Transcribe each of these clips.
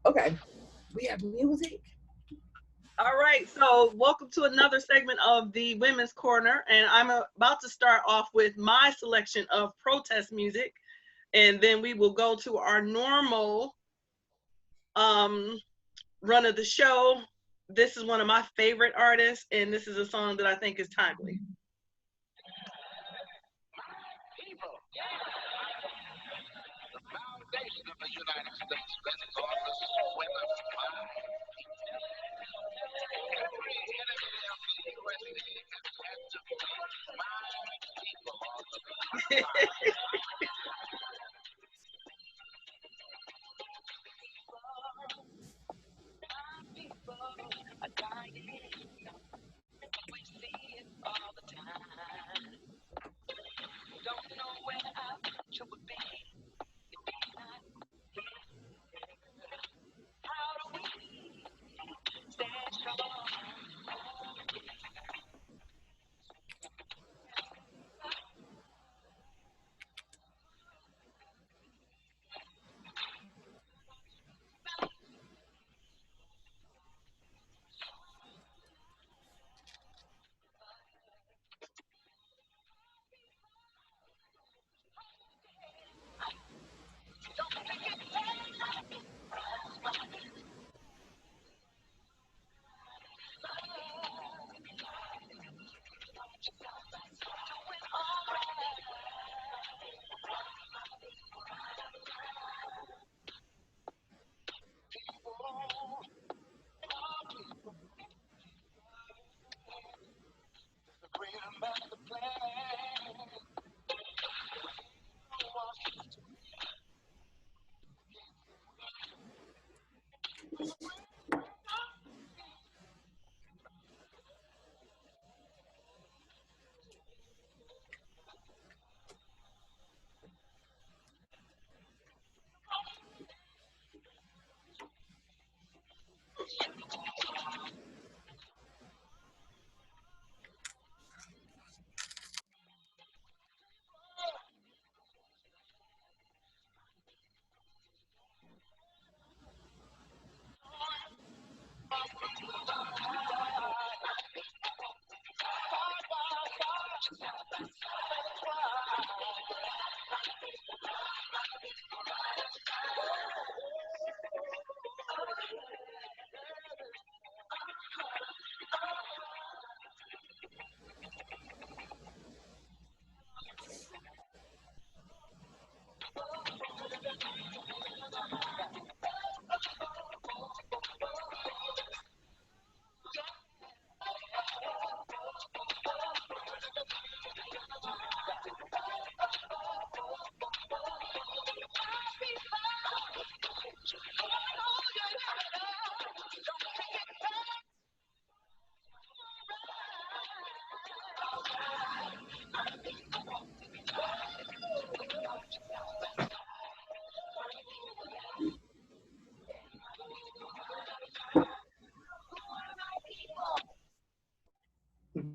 Okay, we have music. All right, so welcome to another segment of the Women's Corner, and I'm about to start off with my selection of protest music, and then we will go to our normal run of the show. This is one of my favorite artists, and this is a song that I think is timely.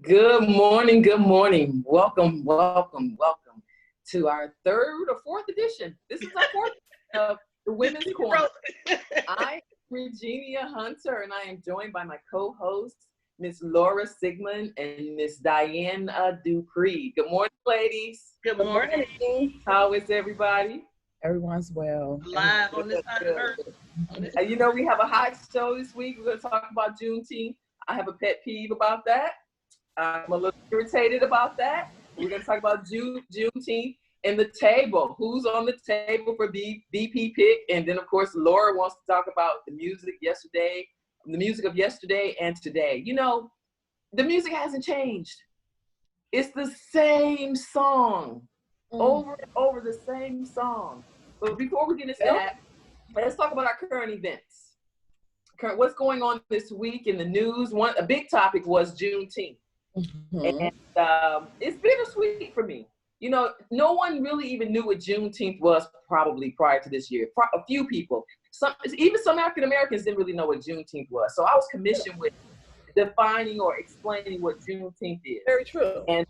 Good morning, good morning. Welcome, welcome, welcome to our third or fourth edition. This is our fourth of the Women's Corner. I am Regina Hunter, and I am joined by my co-hosts, Miss Laura Sigmund and Miss Diane Dupree. Good morning, ladies. Good morning. How is everybody? Everyone's well. Live on this side of Earth. You know, we have a hot show this week. We're going to talk about Juneteenth. I have a pet peeve about that. I'm a little irritated about that. We're going to talk about Juneteenth and the table. Who's on the table for VP pick? And then, of course, Laura wants to talk about the music of yesterday and today. You know, the music hasn't changed. It's the same song, over and over the same song. But before we get into that, let's talk about our current events. What's going on this week in the news? A big topic was Juneteenth. And it's bittersweet for me. You know, no one really even knew what Juneteenth was probably prior to this year. A few people. Even some African Americans didn't really know what Juneteenth was. So I was commissioned with defining or explaining what Juneteenth is. Very true. And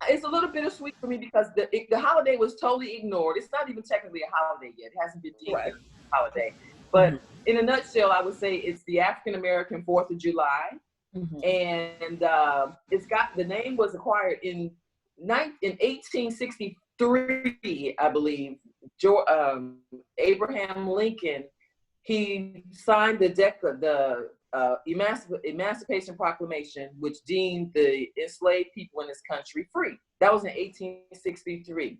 it's a little bittersweet for me because the holiday was totally ignored. It's not even technically a holiday yet. It hasn't been deemed a holiday. But in a nutshell, I would say it's the African American 4th of July. And the name was acquired in 1863, I believe. Abraham Lincoln, he signed the Emancipation Proclamation, which deemed the enslaved people in this country free. That was in 1863.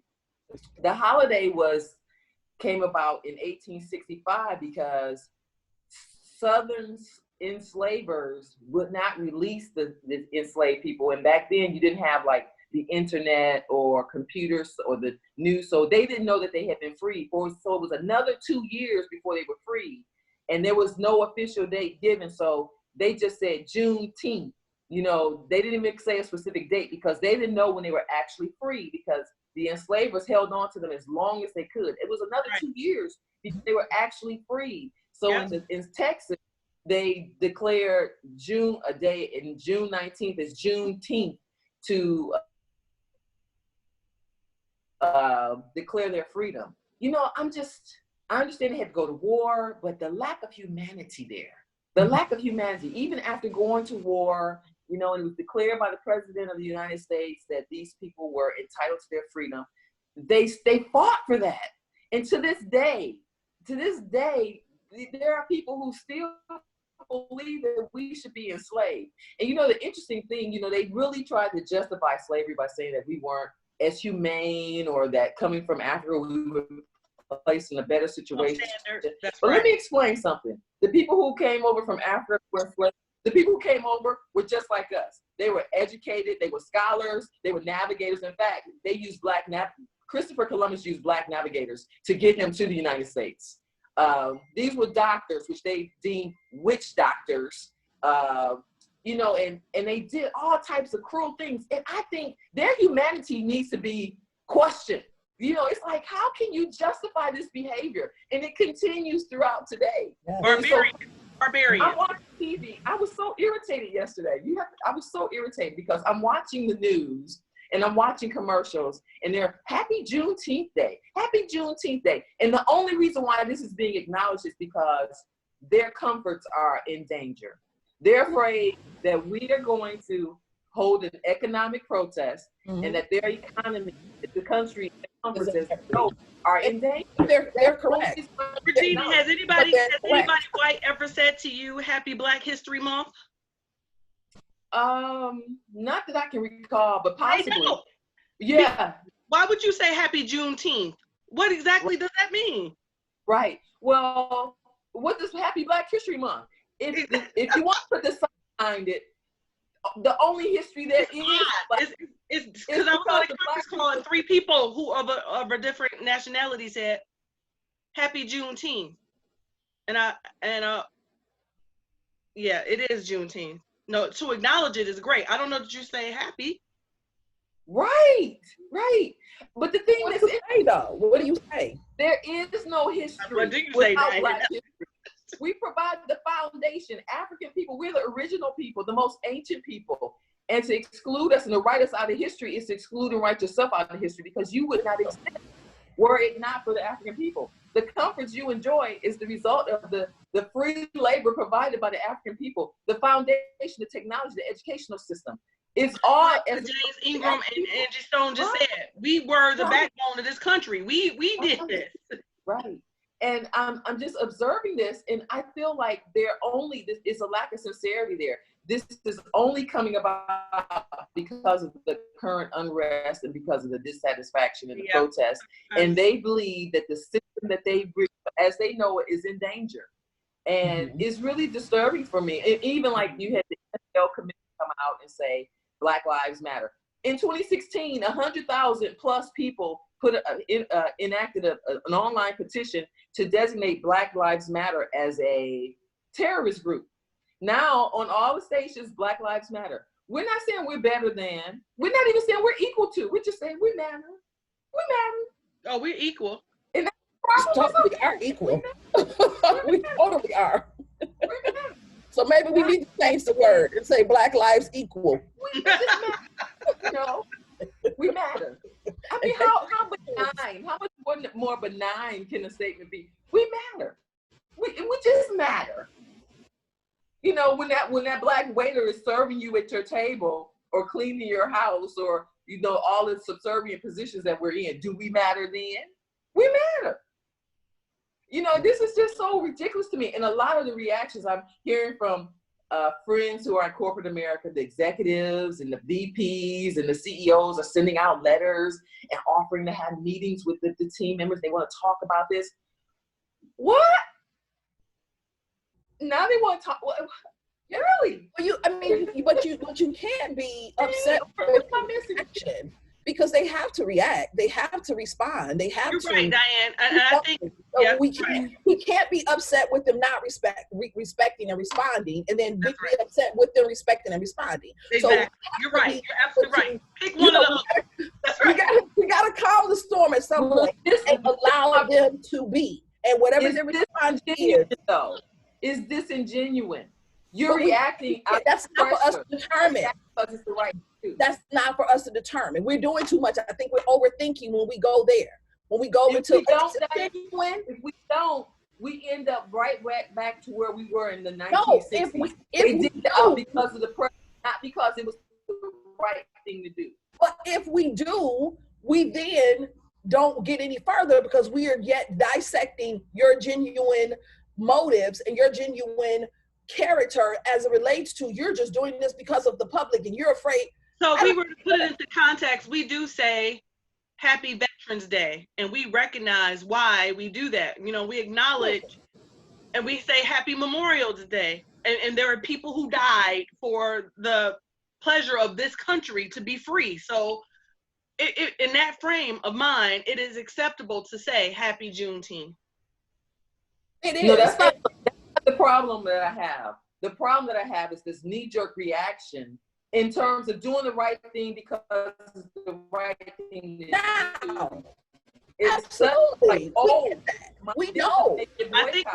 The holiday came about in 1865 because Southern enslavers would not release the enslaved people. And back then you didn't have like the internet or computers or the news. So they didn't know that they had been freed. So it was another 2 years before they were free. And there was no official date given. So they just said Juneteenth. You know, they didn't even say a specific date because they didn't know when they were actually free, because the enslavers held on to them as long as they could. It was another 2 years before they were actually free. So in Texas, they declared June 19th as Juneteenth to declare their freedom. You know, I understand they had to go to war, but the lack of humanity even after going to war, you know, and it was declared by the President of the United States that these people were entitled to their freedom. They fought for that. And to this day, there are people who still believe that we should be enslaved. And you know, the interesting thing, you know, they really tried to justify slavery by saying that we weren't as humane, or that coming from Africa, we were placed in a better situation. Let me explain something. The people who came over from Africa were enslaved. The people who came over were just like us. They were educated, they were scholars, they were navigators. In fact, they used Christopher Columbus used black navigators to get him to the United States. These were doctors, which they deemed witch doctors, you know, and they did all types of cruel things. And I think their humanity needs to be questioned. You know, it's like, how can you justify this behavior? And it continues throughout today. Barbarian. I'm watching TV. I was so irritated yesterday. I was so irritated because I'm watching the news and I'm watching commercials, and they're Happy Juneteenth Day, Happy Juneteenth Day. And the only reason why this is being acknowledged is because their comforts are in danger. They're afraid that we are going to hold an economic protest, and that their economy, the country, comforts are in danger. They're correct. Regina, has anybody white ever said to you, Happy Black History Month? Not that I can recall, but possibly. Yeah. Why would you say Happy Juneteenth? What exactly does that mean? Right. Well, what does Happy Black History Month? If you want to put the behind it, the only history there is because I was on a conference call and 3 people who of a different nationality said Happy Juneteenth, and yeah, it is Juneteenth. No, to acknowledge it is great. I don't know that you say happy. Right. But the thing what do you say, though? What do you say? There is no history without Black history. We provide the foundation. African people, we're the original people, the most ancient people. And to exclude us and to write us out of history is to exclude and write yourself out of history, because you would not exist were it not for the African people. The comforts you enjoy is the result of the free labor provided by the African people, the foundation, the technology, the educational system. It's all, as James Ingram and Angie Stone just said, we were the backbone of this country. We did this. Right. And I'm just observing this, and I feel like it's a lack of sincerity there. This is only coming about because of the current unrest and because of the dissatisfaction and the protest. And they believe that the system that they, as they know it, is in danger. And it's really disturbing for me. And even like you had the NFL committee come out and say, Black Lives Matter. In 2016, 100,000 plus people enacted an online petition to designate Black Lives Matter as a terrorist group. Now, on all the stations, Black Lives Matter. We're not saying we're better than. We're not even saying we're equal to. We're just saying we matter. We matter. Oh, we're equal. And that's we are equal. We totally are. So maybe we need to change the word and say Black Lives Equal. We just matter. You know, we matter. I mean, how benign, how much more benign can a statement be? We matter. We just matter. You know, when that black waiter is serving you at your table or cleaning your house or, you know, all the subservient positions that we're in, do we matter then? We matter. You know, this is just so ridiculous to me. And a lot of the reactions I'm hearing from friends who are in corporate America, the executives and the VPs and the CEOs are sending out letters and offering to have meetings with the team members. They want to talk about this. What? Now they want to talk. What? Really? But you can't be upset with action because they have to react. They have to respond. They have You're to. right, Diane. And I think we can't be upset with them not respecting and responding, and then be upset with them respecting and responding. Exactly. So you're right. You're absolutely right. Pick one of those. That's right. We got to calm the storm at some point and allow them to be. And whatever their response is, though, is disingenuous. You're reacting. That's not for us to determine. Because it's the right thing to do. That's not for us to determine. We're doing too much. I think we're overthinking when we go there. When we go if into if we don't, we end up right back to where we were in the 1960s. If we did that because of the pressure, not because it was the right thing to do. But if we do, we then don't get any further because we are yet dissecting your genuine motives and your genuine character as it relates to you're just doing this because of the public and you're afraid. So if we were to put it into context, we do say Happy Veterans Day, and we recognize why we do that. You know, we acknowledge and we say Happy Memorial Day, and there are people who died for the pleasure of this country to be free. So in that frame of mind, it is acceptable to say Happy Juneteenth. It is. No, that's not the problem that I have. The problem that I have is this knee-jerk reaction in terms of doing the right thing because it's the right thing to do. Absolutely. We know. I think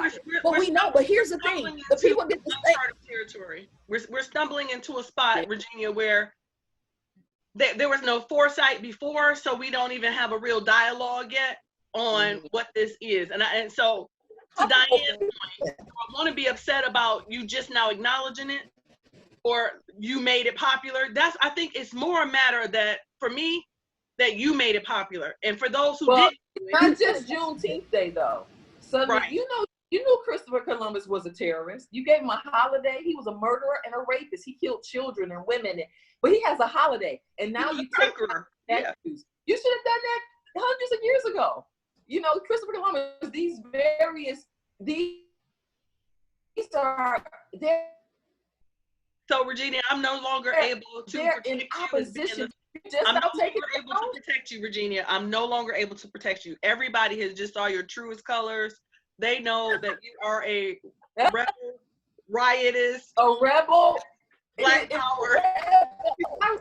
we know. But here's the thing: the people get to say territory. We're stumbling into a spot, Virginia, where there was no foresight before, so we don't even have a real dialogue yet on what this is. And so, to Diane's point, I want to be upset about you just now acknowledging it, or you made it popular. I think it's more a matter that, for me, that you made it popular. And for those who didn't do it, not just Juneteenth Day though. So right. you know Christopher Columbus was a terrorist. You gave him a holiday. He was a murderer and a rapist. He killed children and women. But he has a holiday. And now you take that. Yeah. You should have done that hundreds of years ago. You know, Christopher Columbus, these are there. So Virginia, I'm no longer able to protect in opposition. I'm no longer able to protect you, Virginia. I'm no longer able to protect you. Everybody has just saw your truest colors. They know that you are a rebel, riotous, a rebel, black power.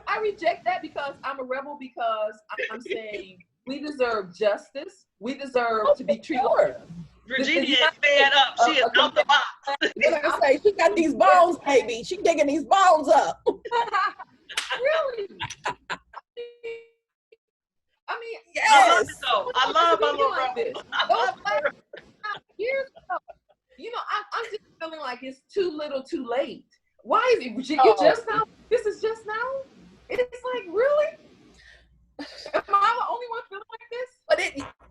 I reject that because I'm a rebel because I'm saying we deserve justice. We deserve to be treated. Virginia is fed up. She is out the box. I say she got these bones, baby. She digging these bones up. Really? I mean, yes. I love it though. I love my little rebel. Years ago, you know, I'm just feeling like it's too little, too late. Why is it? You just now? This is just now? It's like, really? Am I the only one feeling like this?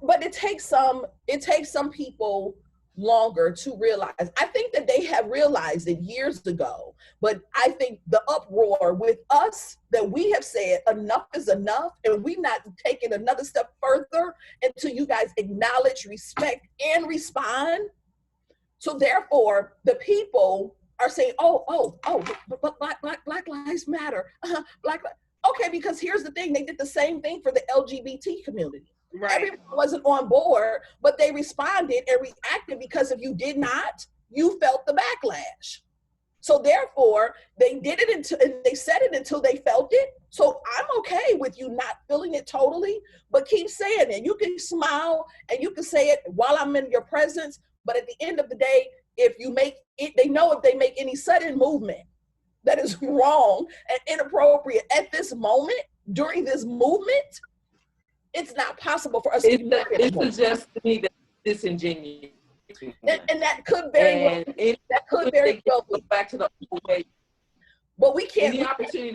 But it takes some people longer to realize. I think that they have realized it years ago, but I think the uproar with us that we have said enough is enough, and we've not taken another step further until you guys acknowledge, respect, and respond. So therefore, the people are saying, but Black Lives Matter. Okay, because here's the thing, they did the same thing for the LGBT community. Right. Everyone wasn't on board, but they responded and reacted because if you did not, you felt the backlash. So therefore, they did it and they said it until they felt it. So I'm okay with you not feeling it totally, but keep saying it. You can smile and you can say it while I'm in your presence, but at the end of the day, if you make it, they know if they make any sudden movement that is wrong and inappropriate at this moment, during this movement, it's not possible for us to it suggests to me that it's disingenuous. And that could very well, that could very well go back to the old way. But we can't. Any opportunity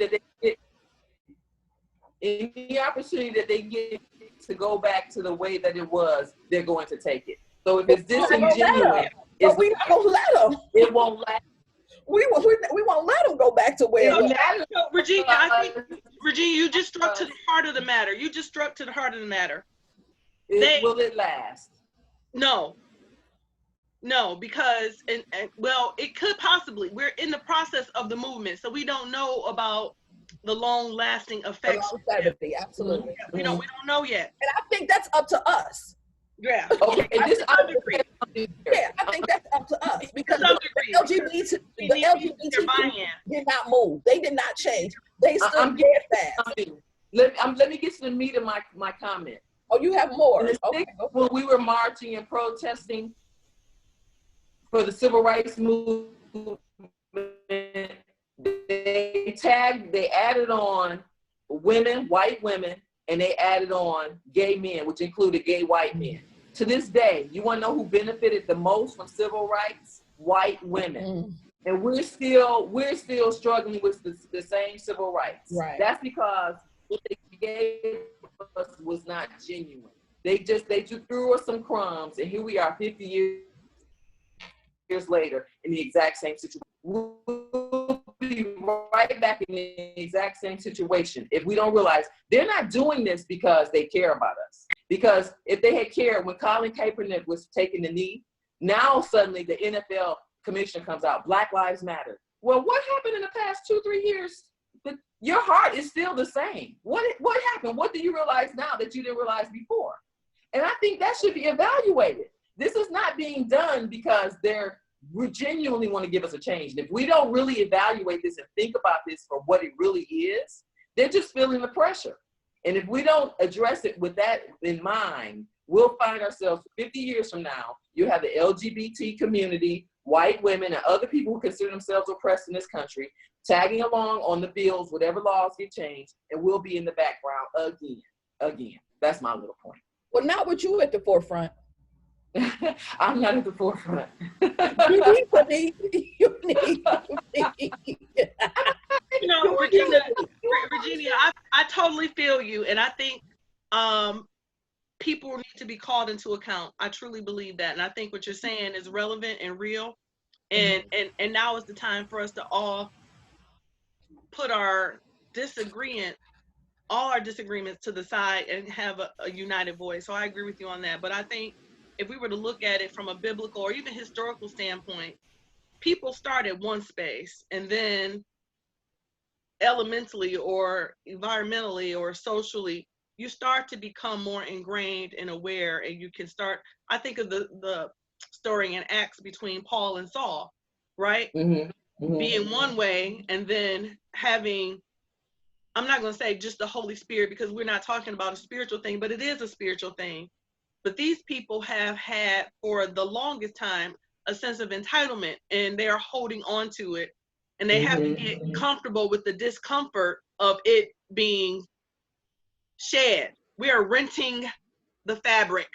that they get to go back to the way that it was, they're going to take it. So if it's disingenuous, but we're not gonna let them. It won't last. We won't let them go back to where it was. So, Regina, I think, Regina, you just struck to the heart of the matter. You just struck to the heart of the matter. Will it last? No, because and well, it could possibly. We're in the process of the movement, so we don't know about the long-lasting effects. Absolutely. We don't know yet. And I think that's up to us. Yeah. Okay. I think that's up to us because the LGBT did not move. They did not change. They stood dead fast. Let me get to the meat of my comment. Oh, you have more. Okay. When we were marching and protesting for the civil rights movement, they added on women, white women, and they added on gay men, which included gay white men. To this day, you want to know who benefited the most from civil rights? White women. And we're still struggling with the same civil rights. Right. That's because what they gave us was not genuine. They just threw us some crumbs, and here we are 50 years later in the exact same situation. We'll be right back in the exact same situation if we don't realize they're not doing this because they care about us. Because if they had cared when Colin Kaepernick was taking the knee, now suddenly the NFL commissioner comes out, Black Lives Matter. Well, what happened in the past 2-3 years? Your heart is still the same. What happened? What do you realize now that you didn't realize before? And I think that should be evaluated. This is not being done because we genuinely want to give us a change. And if we don't really evaluate this and think about this for what it really is, they're just feeling the pressure. And if we don't address it with that in mind, we'll find ourselves 50 years from now, you have the LGBT community, white women, and other people who consider themselves oppressed in this country, tagging along on the bills, whatever laws get changed, and we'll be in the background again. That's my little point. Well, not with you at the forefront. I'm not at the forefront. Virginia, I totally feel you, and I think people need to be called into account. I truly believe that, and I think what you're saying is relevant and real, and now is the time for us to all put all our disagreements to the side and have a united voice. So I agree with you on that. But I think if we were to look at it from a biblical or even historical standpoint, people start at one space, and then elementally or environmentally or socially, you start to become more ingrained and aware, and you can start. I think of the story in Acts between Paul and Saul, right? Being one way, and then having, I'm not going to say just the Holy Spirit, because we're not talking about a spiritual thing, but it is a spiritual thing. But these people have had for the longest time a sense of entitlement, and they are holding on to it, and they have to get comfortable with the discomfort of it being shed. We are renting the fabric.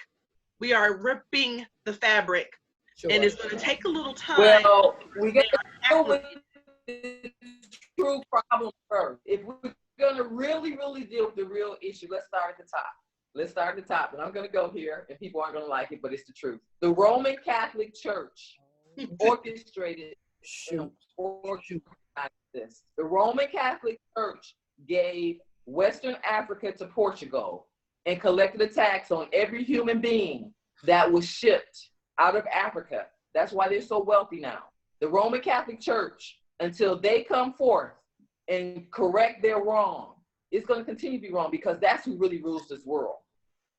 We are ripping the fabric. Sure. And it's going to take a little time. Well, we got to deal with the true problem first. If we're going to really, really deal with the real issue, let's start at the top. And I'm going to go here, and people aren't going to like it, but it's the truth. The Roman Catholic Church orchestrated this. The Roman Catholic Church gave Western Africa to Portugal and collected a tax on every human being that was shipped out of Africa. That's why they're so wealthy now. The Roman Catholic Church, until they come forth and correct their wrong, it's going to continue to be wrong, because that's who really rules this world.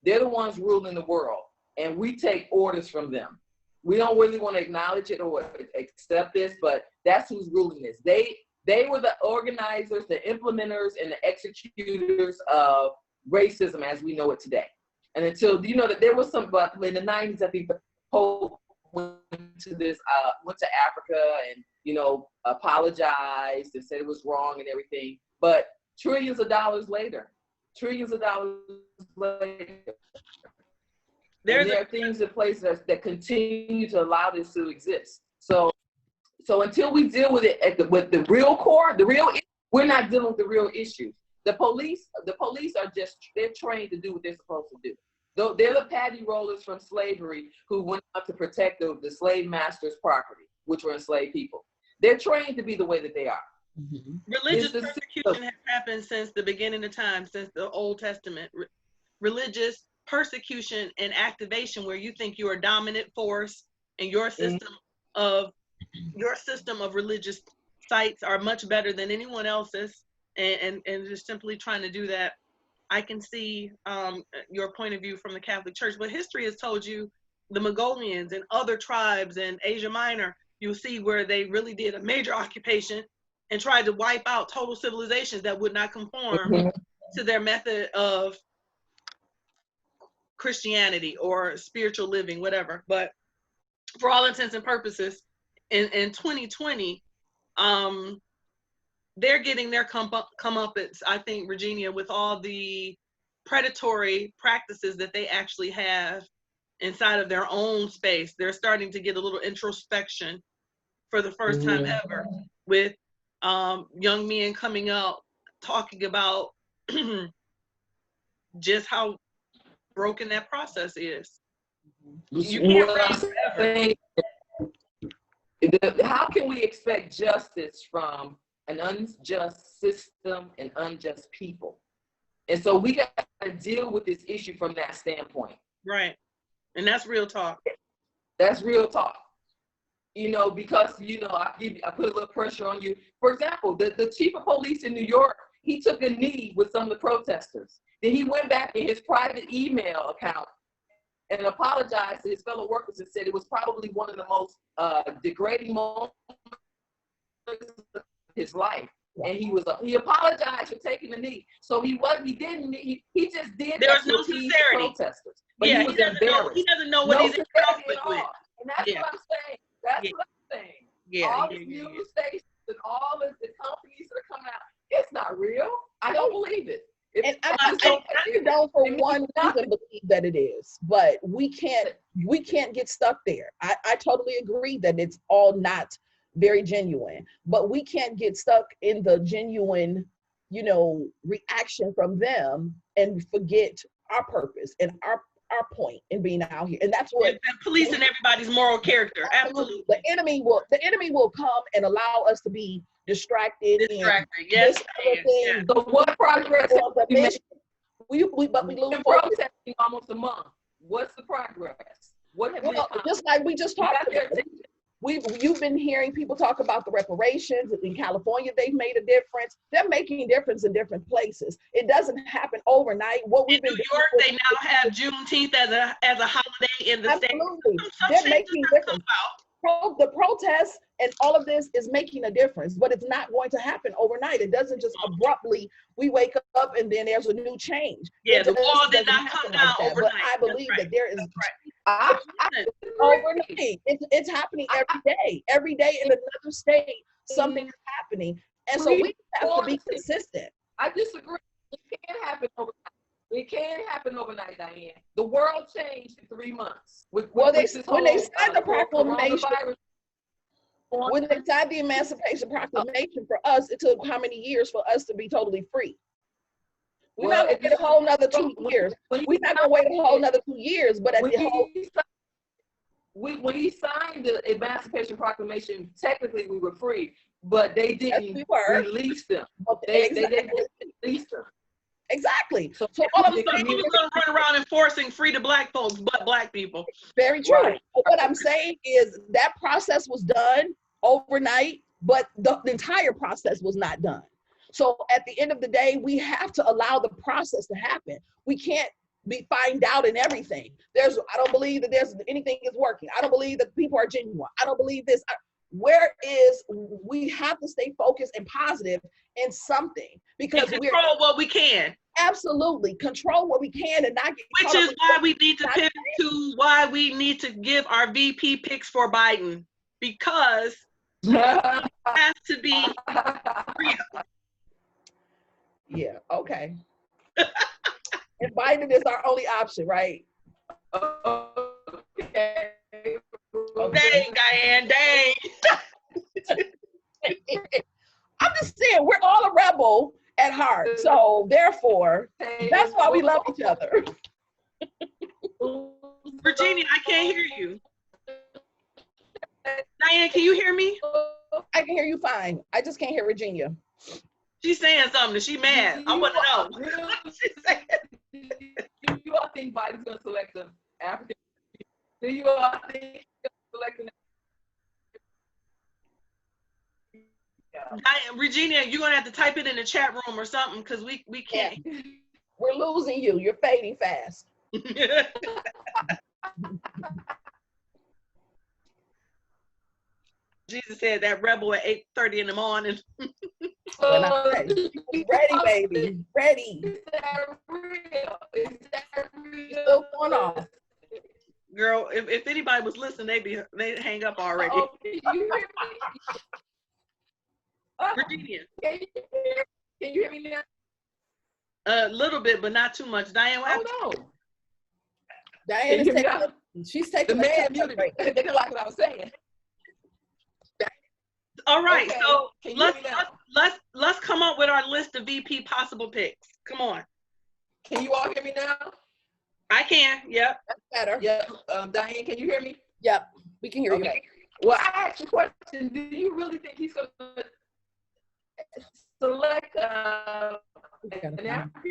They're the ones ruling the world, and we take orders from them. We don't really want to acknowledge it or accept this, but that's who's ruling this. They were the organizers, the implementers, and the executors of racism as we know it today. And until, that there was some, but in the 90s, I think the Pope went to Africa and, apologized and said it was wrong and everything. But trillions of dollars later, And there are things in place that continue to allow this to exist. So until we deal with it with the real core, we're not dealing with the real issue. The police are they're trained to do what they're supposed to do. They're the patty rollers from slavery who went out to protect the slave master's property, which were enslaved people. They're trained to be the way that they are. Mm-hmm. Religious persecution has happened since the beginning of time, since the Old Testament. Religious persecution and activation, where you think you're a dominant force and your system of religious sites are much better than anyone else's, and just simply trying to do that. I can see your point of view from the Catholic Church, but history has told you the Mongolians and other tribes in Asia Minor, you'll see where they really did a major occupation and tried to wipe out total civilizations that would not conform to their method of Christianity or spiritual living, whatever. But for all intents and purposes, in 2020, they're getting their comeuppance, I think, Virginia, with all the predatory practices that they actually have inside of their own space. They're starting to get a little introspection for the first time ever, with young men coming out talking about just how broken that process is. You can't reign forever. How can we expect justice from an unjust system and unjust people? And so we got to deal with this issue from that standpoint. Right. And that's real talk. That's real talk. Because, I put a little pressure on you. For example, the chief of police in New York, he took a knee with some of the protesters. Then he went back in his private email account and apologized to his fellow workers and said it was probably one of the most degrading moments of his life. And he apologized for taking the knee. So he just did there that was no to appease sincerity. The protesters. But yeah, he was embarrassed. He doesn't know what he's in conflict with. And that's what I'm saying. That's what I'm saying. Yeah, all these news stations and all of the companies that are coming out, it's not real. I don't believe it. And I don't for one reason believe that it is, but we can't get stuck there. I totally agree that it's all not very genuine, but we can't get stuck in the genuine, reaction from them and forget our purpose and our point in being out here. And that's what policing everybody's moral character. Absolutely. The enemy will come and allow us to be distracted. Yes. So what progress we lose protesting almost a month. What's the progress? What have just like we just talked about. You've been hearing people talk about the reparations. In California, they've made a difference. They're making a difference in different places. It doesn't happen overnight. In New York, they now have Juneteenth as a holiday in the state. Absolutely. They're making a difference. The protests and all of this is making a difference, but it's not going to happen overnight. It doesn't just abruptly, we wake up and then there's a new change. Yeah, the wall did not come down overnight. But I believe that there is overnight. It's happening every day. Every day in another state, something is happening. And so we have to be consistent. I disagree. It can't happen overnight. It can't happen overnight, Diane. The world changed in 3 months. When they signed the proclamation, when they signed the Emancipation Proclamation for us, it took how many years for us to be totally free? We're not going to wait a whole nother 2 years. We're not going to wait a whole nother 2 years, but when he signed the Emancipation Proclamation, technically we were free, but they didn't release them. They didn't release them. Exactly. So all of a sudden, he was going to run around enforcing free to Black folks, but Black people. Very true. Right. What I'm saying is that process was done overnight, but the entire process was not done. So at the end of the day, we have to allow the process to happen. We can't find out in everything. I don't believe that there's anything is working. I don't believe that people are genuine. I don't believe this. We have to stay focused and positive in something because we control what we can. Absolutely. Control what we can and not get Which is why we need to pivot to why we need to give our VP picks for Biden, because it has to be real. Yeah, okay. And Biden is our only option, right? Okay. Dang, Diane, dang. I'm just saying, we're all a rebel at heart. So therefore, that's why we love each other. Virginia, I can't hear you. Diane, can you hear me? I can hear you fine. I just can't hear Virginia. She's saying something. She mad. I want to know. She's saying. Do you all think Biden's going to select an African? Do you all think he's going to select an Diane, Regina, you're going to have to type it in the chat room or something because we can't. Yeah. We're losing you. You're fading fast. Jesus said that rebel at 8:30 in the morning. Ready, baby. Ready. Is that real? Is that real? Still going off. Girl, if anybody was listening, they'd hang up already. Oh, can you hear me? Virginia. Can you hear me now? A little bit, but not too much. Diane, what happened? Oh no. Diane is taking, she's taking The man a muted me. break. They didn't like what I was saying. All right, Okay. so Can you hear me now? let's come up with our list of VP possible picks. Come on. Can you all hear me now? I can. Yep. That's better. Yeah. Diane, can you hear me? Yep. We can hear you. Okay. Well, I asked you a question. Do you really think he's going to select an African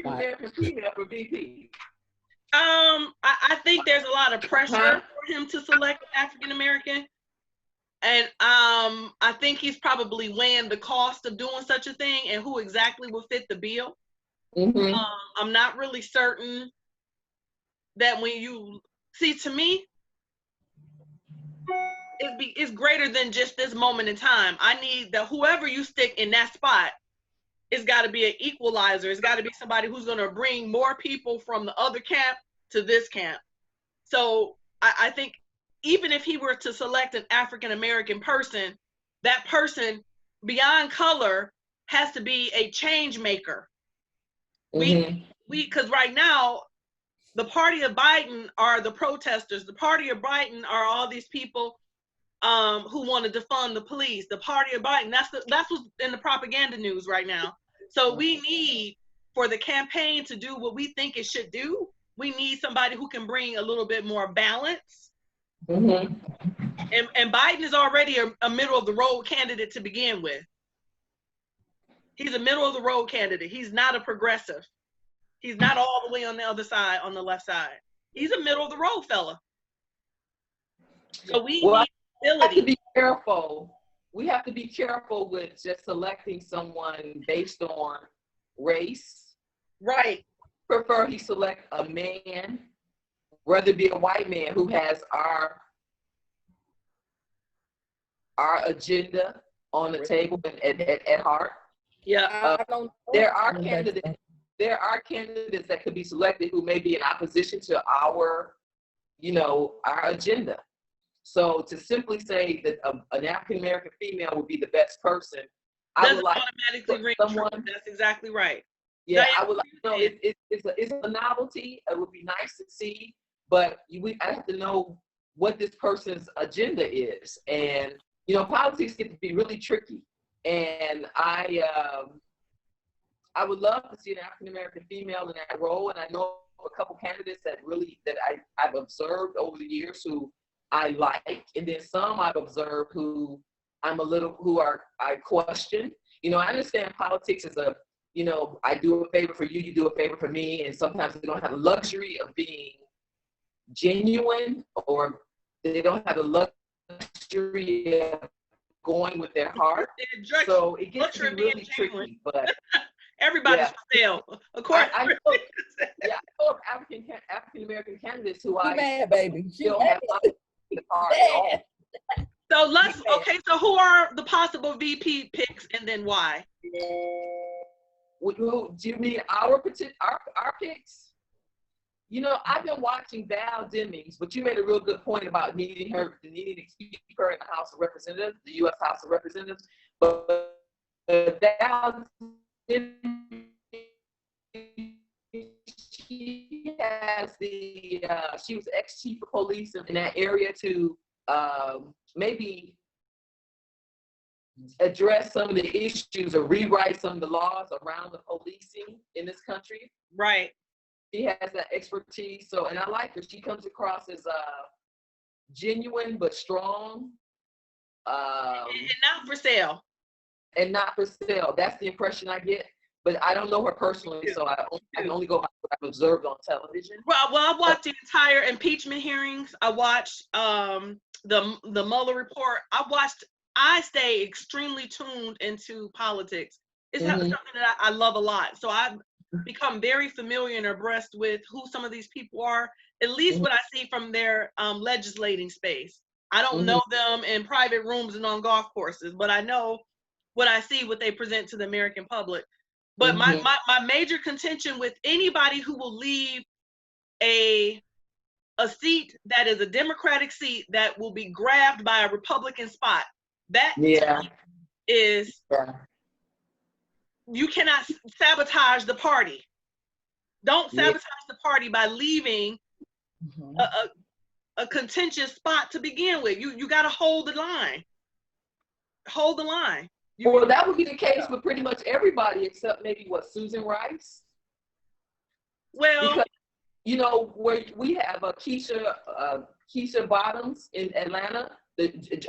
American female for VP? I think there's a lot of pressure for him to select African American, and I think he's probably weighing the cost of doing such a thing and who exactly will fit the bill. Mm-hmm. I'm not really certain that when you see, to me, it's greater than just this moment in time. I need that whoever you stick in that spot, it's got to be an equalizer. It's got to be somebody who's going to bring more people from the other camp to this camp. So I think even if he were to select an African-American person, that person beyond color has to be a change maker. Because right now, the party of Biden are the protesters. The party of Biden are all these people who want to defund the police. The party of Biden, that's what's in the propaganda news right now. So we need, for the campaign to do what we think it should do, we need somebody who can bring a little bit more balance. And Biden is already a middle of the road candidate to begin with. He's a middle of the road candidate. He's not a progressive. He's not all the way on the other side, on the left side. He's a middle of the road fella. So we need ability. We have to be careful. We have to be careful with just selecting someone based on race. Right. Prefer he select a man, rather it be a white man who has our agenda on the table and at heart. Yeah. There are candidates. There are candidates that could be selected who may be in opposition to our agenda. So to simply say that an African American female would be the best person, I would like automatically ring someone. true. That's exactly right. Yeah, I would like to know. It's a novelty. It would be nice to see, but I have to know what this person's agenda is, and politics get to be really tricky. And I would love to see an African American female in that role, and I know a couple candidates that I've observed over the years who I like, and then some I've observed who I question. I understand politics is I do a favor for you, you do a favor for me, and sometimes they don't have the luxury of being genuine, or they don't have the luxury of going with their heart. So it gets to be really tricky, but everybody's for sale. Of course. I know of African American candidates who she mad, baby. She don't have the card at all. So so who are the possible VP picks, and then why? Do you mean our picks? I've been watching Val Demings, but you made a real good point about needing to keep her in the House of Representatives, the U.S. House of Representatives. But Val Demings, she has the, she was ex-chief of police in that area to maybe address some of the issues or rewrite some of the laws around the policing in this country. Right. She has that expertise. So, and I like her. She comes across as genuine but strong. And not for sale. And not for sale. That's the impression I get. But I don't know her personally, so I can only go by what I've observed on television. Well, I watched the entire impeachment hearings. I watched the Mueller report. I stay extremely tuned into politics. It's something that I love a lot. So I've become very familiar and abreast with who some of these people are, at least what I see from their legislating space. I don't know them in private rooms and on golf courses, but I know what I see, what they present to the American public. But my major contention with anybody who will leave a seat that is a Democratic seat that will be grabbed by a Republican spot, that is, you cannot sabotage the party. Don't sabotage the party by leaving a contentious spot to begin with. You got to hold the line. Hold the line. Well, that would be the case with pretty much everybody except maybe Susan Rice. Well, because, you know, where we have Keisha Bottoms in Atlanta.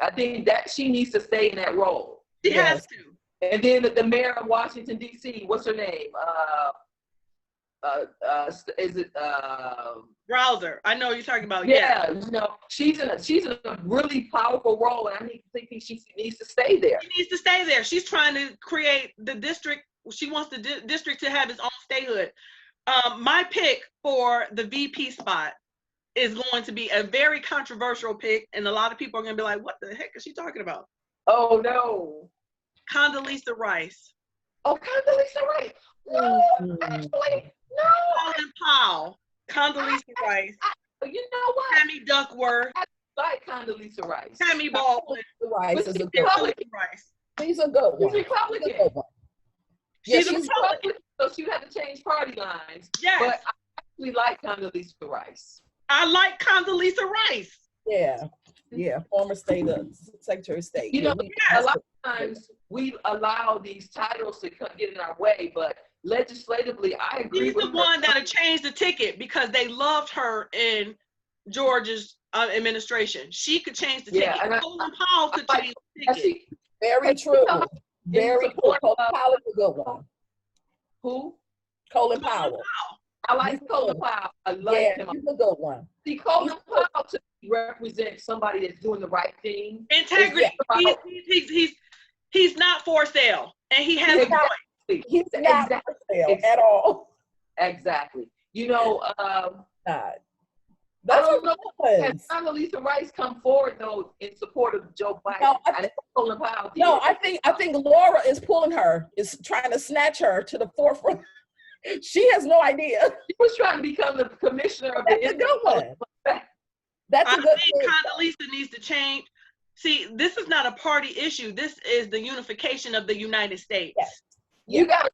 I think that she needs to stay in that role. She has to. And then the mayor of Washington D.C. What's her name? Is it Browser? I know you're talking about. Yeah, you know, she's in a really powerful role, and I think she needs to stay there. She needs to stay there. She's trying to create the district. She wants the district to have its own statehood. My pick for the VP spot is going to be a very controversial pick, and a lot of people are going to be like, "What the heck is she talking about?" Oh no, Condoleezza Rice. Oh, Condoleezza Rice. No, actually, no. Colin Powell. Condoleezza Rice. You know what? Tammy Duckworth. I like Condoleezza Rice. Tammy Baldwin. Rice is a good Republican Rice. She's a good one. She's Republican. She's a Republican. So she had to change party lines. Yes. But I actually like Condoleezza Rice. I like Condoleezza Rice. Yeah. Former Secretary of State. You know, a lot of times we allow these titles to get in our way, but legislatively, I agree She's with the one that'll change the ticket because they loved her in George's administration. She could change the ticket. Colin Powell could change the ticket. Very true. Very true. Colin Powell is a good one. Who? Colin Powell. I like Colin Powell. I like him. He's a good one. See, Colin Powell to represents somebody that's doing the right thing. Integrity. He's not for sale, and he has a point. He's not for sale at all. Exactly. You know, I don't know. Has Condoleezza Rice come forward though in support of Joe Biden? No, Colin Powell did. No, I think Laura is pulling her, is trying to snatch her to the forefront. She has no idea. She was trying to become the commissioner of That's a good one. That's a good I think Condoleezza needs to change. See, this is not a party issue. This is the unification of the United States. Yes. You got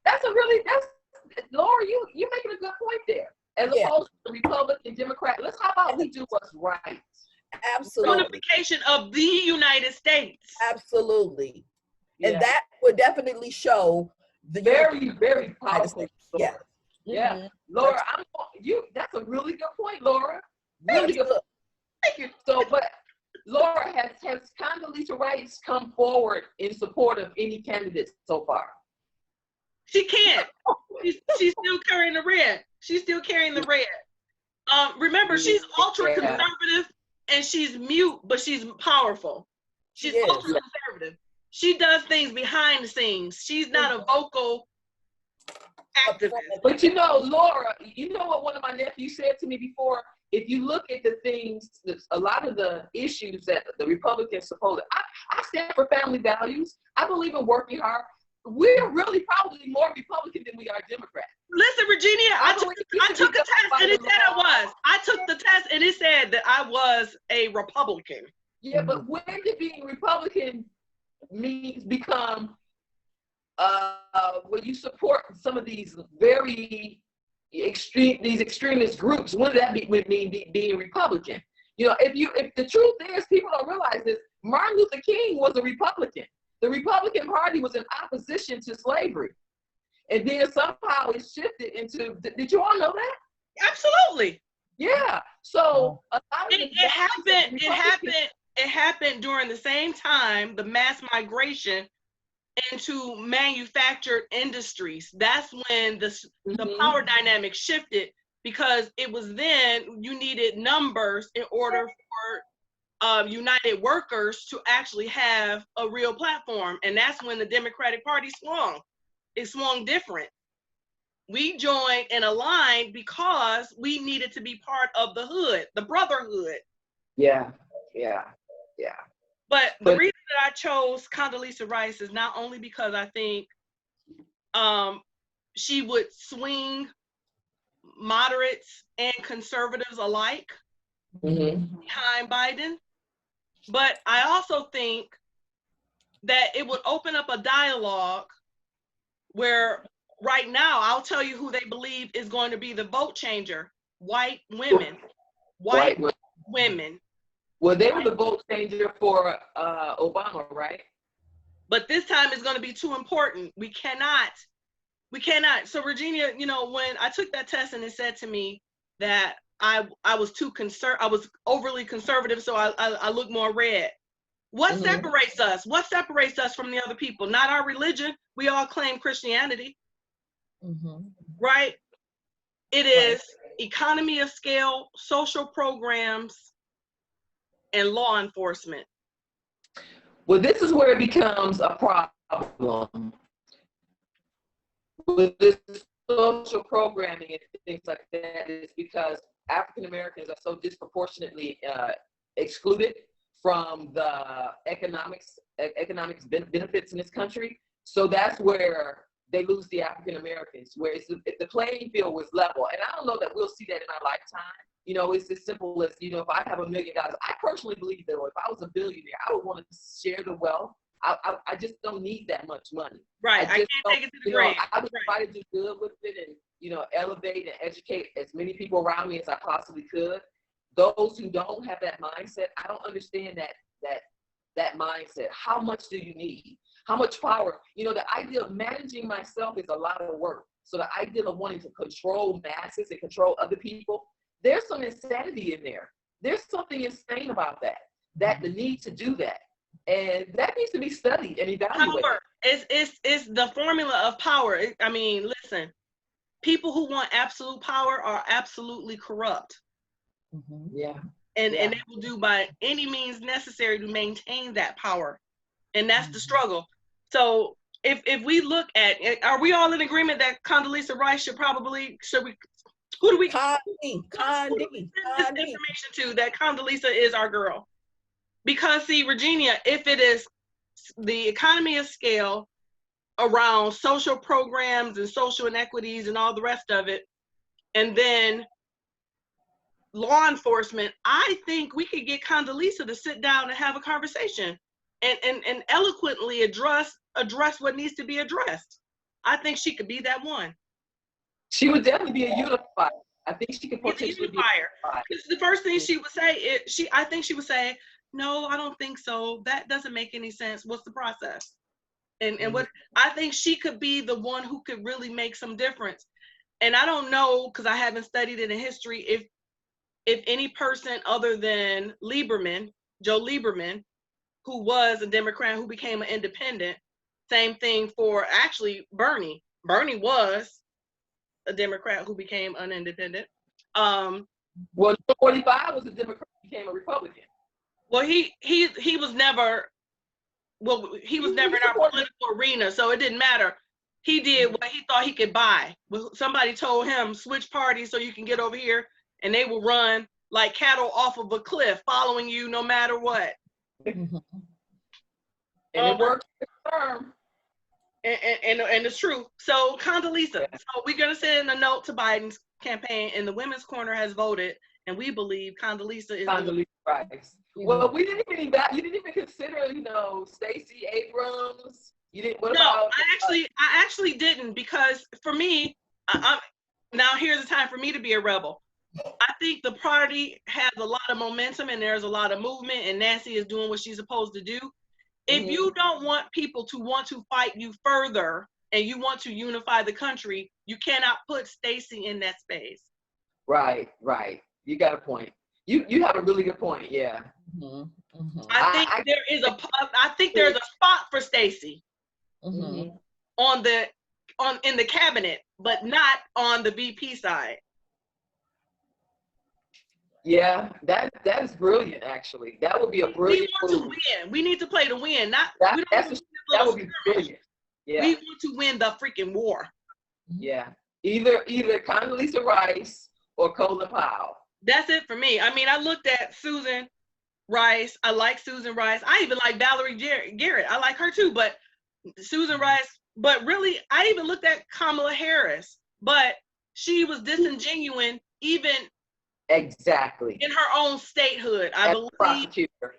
Laura, you're making a good point there. As opposed to Republican, Democrat, how about we do what's right? Absolutely. Unification of the United States. Absolutely. And that would definitely show the very, very powerful. Yeah. Yeah. Laura, that's a really good point, Laura. Really good. Thank you. So, but Laura, has Condoleezza Rice come forward in support of any candidates so far? She can't. She's still carrying the red. She's still carrying the red. Remember, she's ultra conservative and she's mute, but she's powerful. She's ultra conservative. She does things behind the scenes. She's not a vocal activist. But you know, Laura, you know what one of my nephews said to me before? If you look at the things, a lot of the issues that the Republicans suppose, I stand for family values. I believe in working hard. We're really probably more Republican than we are Democrat. Listen, Virginia, I took a test and it said I was. I took the test and it said that I was a Republican. Yeah, but when did being Republican become when you support some of these very these extremist groups, what does that mean being Republican? You know, if the truth is, people don't realize this, Martin Luther King was a Republican. The Republican Party was in opposition to slavery. And then somehow it shifted into, did you all know that? Absolutely. Yeah. So it happened during the same time, the mass migration into manufactured industries. That's when the power dynamic shifted, because it was then you needed numbers in order for United Workers to actually have a real platform. And that's when the Democratic Party swung. It swung different. We joined and aligned because we needed to be part of the hood, the brotherhood. Yeah. But the reason that I chose Condoleezza Rice is not only because I think she would swing moderates and conservatives alike behind Biden, but I also think that it would open up a dialogue where right now, I'll tell you who they believe is going to be the vote changer: white women. White women. Well, they were the vote changer for Obama, right? But this time it's going to be too important. We cannot. So Regina, you know, when I took that test and it said to me that I was I was overly conservative, so I look more red. What separates us? What separates us from the other people? Not our religion. We all claim Christianity, right? It is economy of scale, social programs, and law enforcement. Well, this is where it becomes a problem with this social programming and things like that, is because African Americans are so disproportionately excluded from the economics benefits in this country. So that's where they lose the African Americans, where if the playing field was level, and I don't know that we'll see that in our lifetime. You know, it's as simple as, you know, if I have $1 million, I personally believe that if I was a billionaire, I would want to share the wealth. I just don't need that much money. Right. I can't take it to the grave. I would try to do good with it and, you know, elevate and educate as many people around me as I possibly could. Those who don't have that mindset, I don't understand that mindset. How much do you need? How much power? You know, the idea of managing myself is a lot of work. So the idea of wanting to control masses and control other people, there's some insanity in there. There's something insane about that the need to do that. And that needs to be studied and evaluated. Power is the formula of power. I mean, listen, people who want absolute power are absolutely corrupt. Yeah. And they will do by any means necessary to maintain that power. And that's the struggle. So if we look at, are we all in agreement that Condoleezza Rice who do we send this information to, that Condoleezza is our girl? Because see, Virginia, if it is the economy of scale around social programs and social inequities and all the rest of it, and then law enforcement, I think we could get Condoleezza to sit down and have a conversation and eloquently address what needs to be addressed. I think she could be that one. She would definitely be a unifier. I think she could potentially be a unifier. Because the first thing she would say I think she would say, no, I don't think so. That doesn't make any sense. What's the process? And what I think she could be the one who could really make some difference. And I don't know, because I haven't studied it in history, if any person other than Joe Lieberman, who was a Democrat who became an independent, same thing for actually Bernie. Bernie was a Democrat who became an independent. Well, 45 was a Democrat, became a Republican. Well, he was never in our political arena, so it didn't matter. He did what he thought he could buy. Somebody told him, switch parties so you can get over here, and they will run like cattle off of a cliff, following you no matter what. And it worked. And it's true. So Condoleezza, so we're gonna send a note to Biden's campaign, and the Women's Corner has voted, and we believe Condoleezza is Condoleezza Rice. Well, you didn't even consider, you know, Stacey Abrams. You didn't. What about? I actually didn't, because for me, now here's the time for me to be a rebel. I think the party has a lot of momentum and there's a lot of movement, and Nancy is doing what she's supposed to do. If you don't want people to want to fight you further and you want to unify the country, you cannot put Stacey in that space. Right. You got a point. You have a really good point. Yeah. I think there's a spot for Stacey in the cabinet, but not on the VP side. Yeah, that is brilliant. Actually, that would be a brilliant. We want to win. We need to play to win. That would be brilliant. Yeah. We want to win the freaking war. Yeah. Either Condoleezza Rice or Colin Powell. That's it for me. I mean, I looked at Susan Rice. I like Susan Rice. I even like Valerie Garrett. I like her too. But Susan Rice. But really, I even looked at Kamala Harris. But she was disingenuous even. Exactly. In her own statehood, I believe. Prosecutor.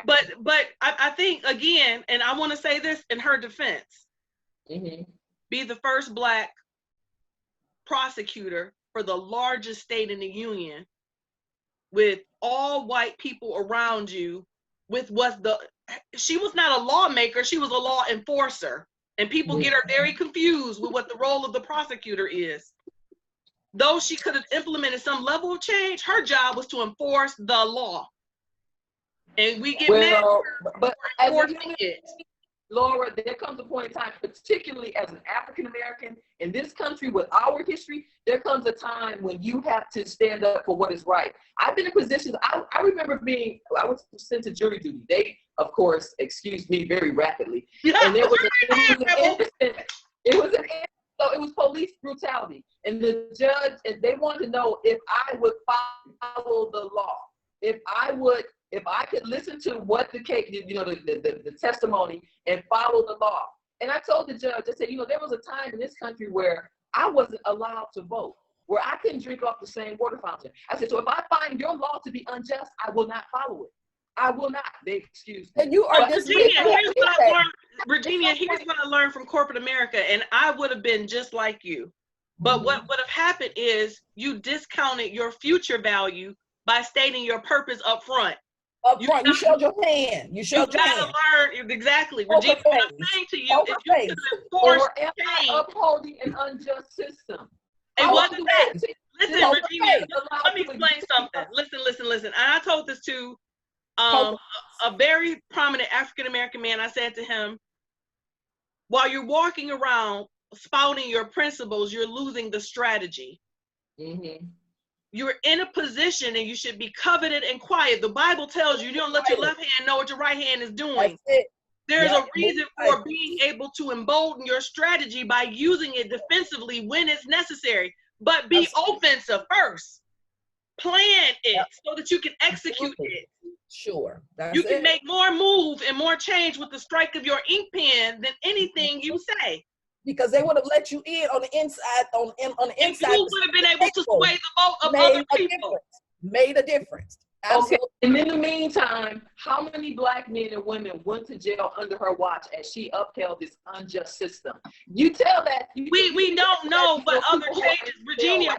But I think, again, and I want to say this in her defense, be the first Black prosecutor for the largest state in the union with all white people around you, she was not a lawmaker, she was a law enforcer. And people get her very confused with what the role of the prosecutor is. Though she could have implemented some level of change, her job was to enforce the law. And we get mad but as enforcing it. Laura, there comes a point in time, particularly as an African American in this country with our history, there comes a time when you have to stand up for what is right. I've been in positions, I remember I was sent to jury duty. They, of course, excused me very rapidly. And there was it was police brutality. And the judge, and they wanted to know if I would follow the law. If I could listen to what the case, the testimony and follow the law. And I told the judge, I said, there was a time in this country where I wasn't allowed to vote, where I couldn't drink off the same water fountain. I said, so if I find your law to be unjust, I will not follow it. I will not. They excuse me. And you are Virginia, here's what I learned from corporate America, and I would have been just like you. But what would have happened is you discounted your future value by stating your purpose up front. You showed your hand. You showed your hand. Learn exactly, Virginia. What I'm saying to you is you could enforce change. Upholding an unjust system. It wasn't that. Listen, Virginia, let me explain something. Listen. And I told this to a very prominent African American man. I said to him, while you're walking around spouting your principles, you're losing the strategy. You're in a position and you should be coveted and quiet. The Bible tells you don't let your left hand know what your right hand is doing. There's a reason for being able to embolden your strategy by using it defensively when it's necessary, but be offensive first. Plan it so that you can execute it. Sure. You can make more move and more change with the strike of your ink pen than anything you say. Because they would have let you in on the inside, on the inside. You would have been able to sway the vote of other people. Made a difference. Absolutely. Okay. And in the meantime, how many Black men and women went to jail under her watch as she upheld this unjust system? You tell that. We don't know, but other changes, Virginia,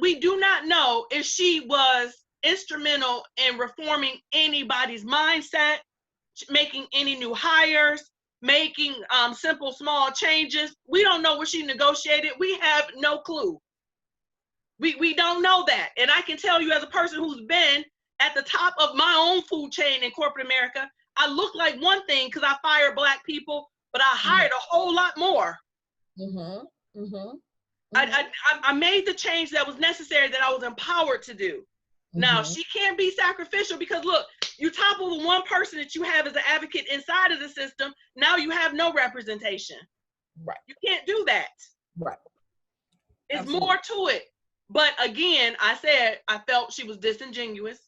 we do not know if she was instrumental in reforming anybody's mindset, making any new hires, making simple small changes. We don't know what she negotiated. We have no clue. We don't know that. And I can tell you, as a person who's been at the top of my own food chain in corporate America, I look like one thing because I fired Black people, but I hired a whole lot more. I made the change that was necessary, that I was empowered to do. Now, she can't be sacrificial because, look, you topple the one person that you have as an advocate inside of the system, now you have no representation. Right. You can't do that. Right. It's more to it. But again, I felt she was disingenuous,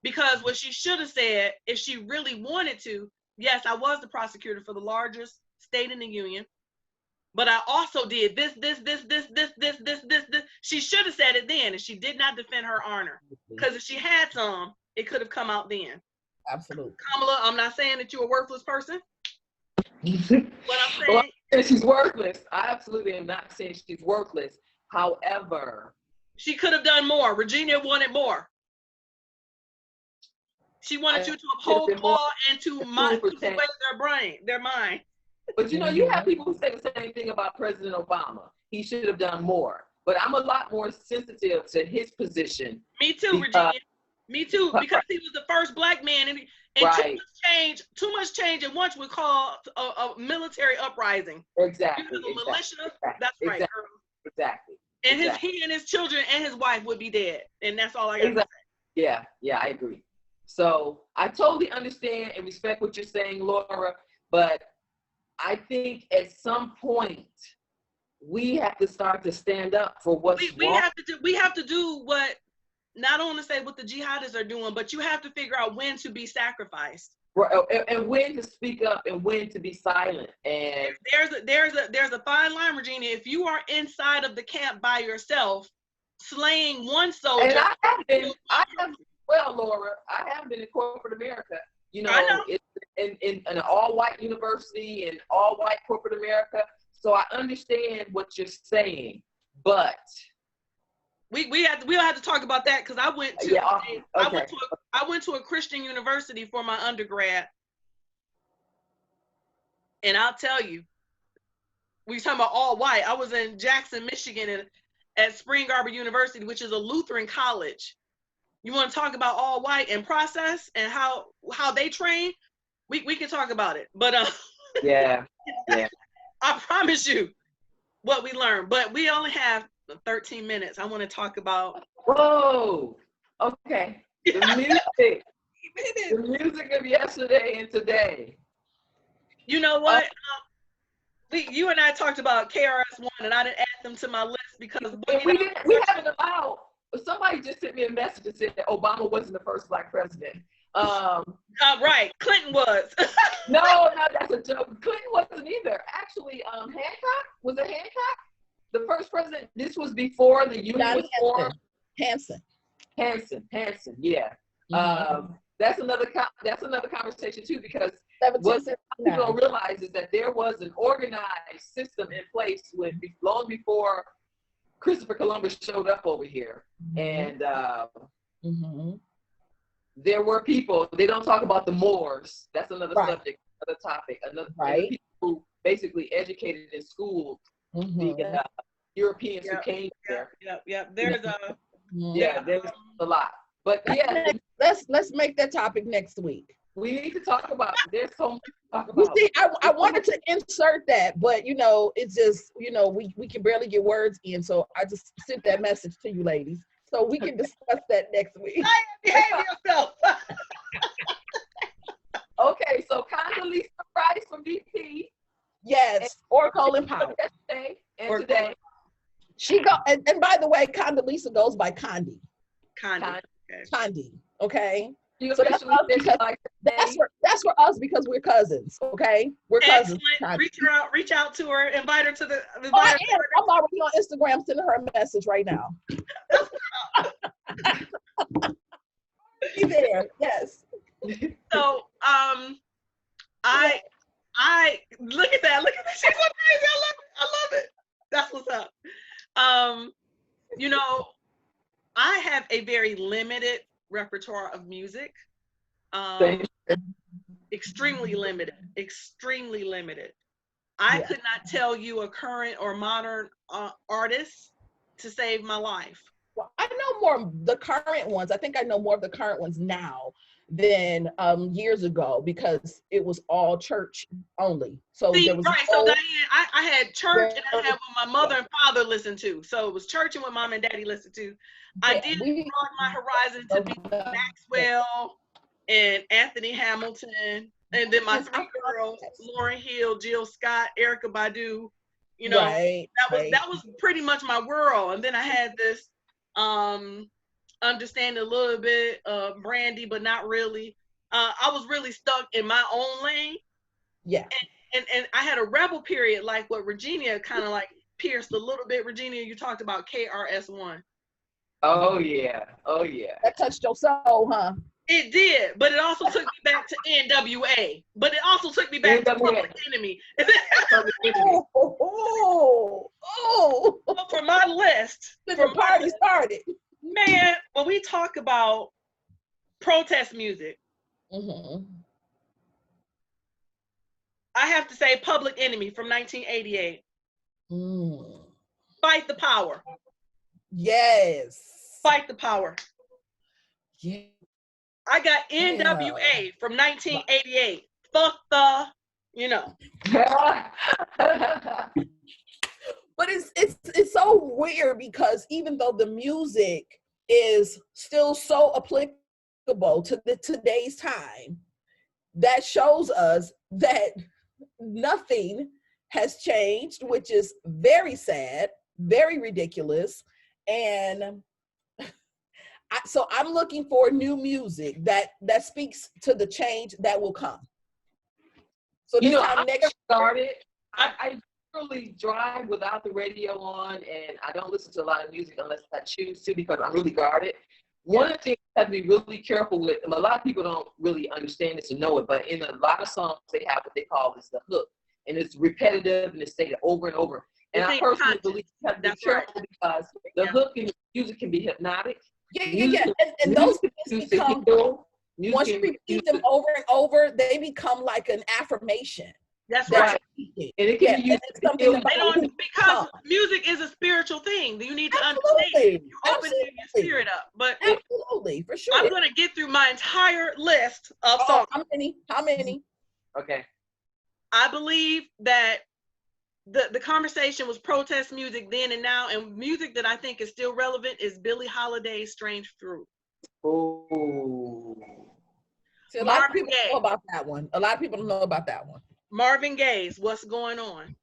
because what she should have said, if she really wanted to, yes, I was the prosecutor for the largest state in the union, but I also did this. She should have said it then, and she did not defend her honor. Because if she had some, it could have come out then. Absolutely. Kamala, I'm not saying that you're a worthless person. What I'm saying, she's worthless. I absolutely am not saying she's worthless. However, she could have done more. Virginia wanted more. She wanted you to uphold the law and to sway their mind. But you have people who say the same thing about President Obama. He should have done more. But I'm a lot more sensitive to his position. Me too, Virginia. Me too, because he was the first black man, and too much change at once would cause a military uprising. Exactly. Because of militia. That's right, girl. Exactly. And he and his children and his wife would be dead, and that's all I got to say. Yeah, I agree. So I totally understand and respect what you're saying, Laura, but I think at some point we have to start to stand up for what's wrong. We have to do what, not only say what the jihadists are doing, but you have to figure out when to be sacrificed. And when to speak up and when to be silent. And there's a fine line, Regina. If you are inside of the camp by yourself, slaying one soldier. And Laura, I have been in corporate America. I know. In an all-white university and all-white corporate America. So I understand what you're saying, but we'll have to talk about that, because I went to a Christian university for my undergrad, and I'll tell you, we talking about all white. I was in Jackson, Michigan, at Spring Arbor University, which is a Lutheran college. You want to talk about all white and process and how they train? We can talk about it, but yeah. I promise you what we learned. But we only have 13 minutes. I want to talk about. Whoa. Okay. The music of yesterday and today. You know what? You and I talked about KRS-One, and I didn't add them to my list because we haven't allowed. Somebody just sent me a message that said that Obama wasn't the first black president. Right, Clinton was. No, that's a joke. Clinton wasn't either. Actually, Hancock, was it Hancock? The first president. This was before the union was formed. Hanson, yeah. Mm-hmm. That's another conversation too, because what people don't realize is that there was an organized system in place long before Christopher Columbus showed up over here, and there were people. They don't talk about the Moors. That's another subject, another topic. People who basically educated in school, the Europeans who came there. Yep. There's a lot. But let's make that topic next week. We need to talk about it. There's so much to talk about. You see, I wanted to insert that, but it's just, we can barely get words in. So I just sent that message to you ladies. So we can discuss that next week. Behave yourself. Okay, so Condoleezza Rice from DP. Yes, or Colin Powell. Yesterday and today. And by the way, Condoleezza goes by Condi. Condi. Okay. So that's for us because we're cousins. Okay, we're cousins. Reach out to her. Invite her to the. I'm already on Instagram sending her a message right now. Be there. Yes. So I look at that. She's so crazy. I love it. That's what's up. I have a very limited repertoire of music. Extremely limited. I could not tell you a current or modern artist to save my life. Well, I know more of the current ones. I think I know more of the current ones now than years ago, because it was all church only. So there was so Diane, I had church and I had what my mother and father listened to. So it was church and what mom and daddy listened to. I did broaden my horizon to be Maxwell and Anthony Hamilton, and then my three girls, Lauryn Hill, Jill Scott, Erykah Badu. That was pretty much my world. And then I had this understanding a little bit of Brandy, but not really. I was really stuck in my own lane. Yeah. And I had a rebel period, like what Regina kind of like pierced a little bit. Regina, you talked about KRS-One. Oh yeah. That touched your soul, huh? It did, but it also took me back to NWA. But it also took me back to Public Enemy. For my list, The party started. man, when we talk about protest music, Mm-hmm. I have to say Public Enemy from 1988. Mm. Fight the Power. Yes. Fight the Power. Yeah. I got NWA from 1988. Fuck the, you know. But it's so weird because even though the music is still so applicable to today's time, that shows us that nothing has changed, which is very sad, very ridiculous. And so I'm looking for new music that speaks to the change that will come. So this time next started. I really drive without the radio on, and I don't listen to a lot of music unless I choose to because I'm really guarded. One of the things I have to be really careful with, and a lot of people don't really understand this or know it, but in a lot of songs they have what they call is the hook, and it's repetitive and it's stated over and over. And I personally believe you have to be careful because the hook in the music can be hypnotic. Yeah. And those things become, once you repeat them over and over, they become like an affirmation. That's right. And it can be used because music is a spiritual thing. You need to understand. You open your spirit up. But absolutely, for sure. I'm going to get through my entire list of songs. How many? Okay. I believe that the conversation was protest music then and now, and music that I think is still relevant is Billie Holiday's Strange Fruit. Oh. See, a lot of people don't know about that one. A lot of people don't know about that one. Marvin Gaye's What's Going On.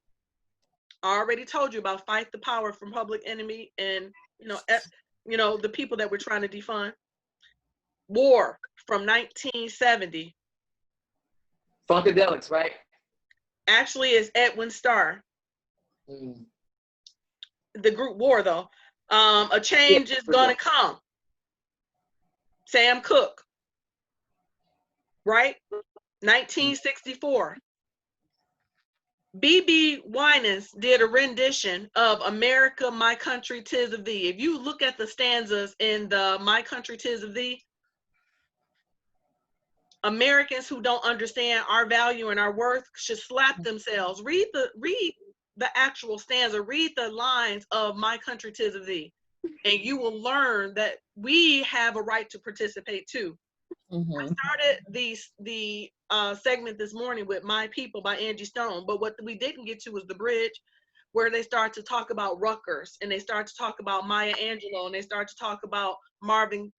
I already told you about Fight the Power from Public Enemy and the people that we're trying to defund. War from 1970. Funkadelics, right? Actually, it's Edwin Starr. The group War, though. A Change is Gonna Come. Sam Cooke. Right? 1964. B.B. Winans did a rendition of America, My Country, 'Tis of Thee. If you look at the stanzas in the My Country, 'Tis of Thee, Americans who don't understand our value and our worth should slap themselves. Read the actual stanza, read the lines of My Country, 'Tis of Thee, and you will learn that we have a right to participate too. I started the segment this morning with My People by Angie Stone, but what we didn't get to was the bridge where they start to talk about Rutgers, and they start to talk about Maya Angelou, and they start to talk about Marcus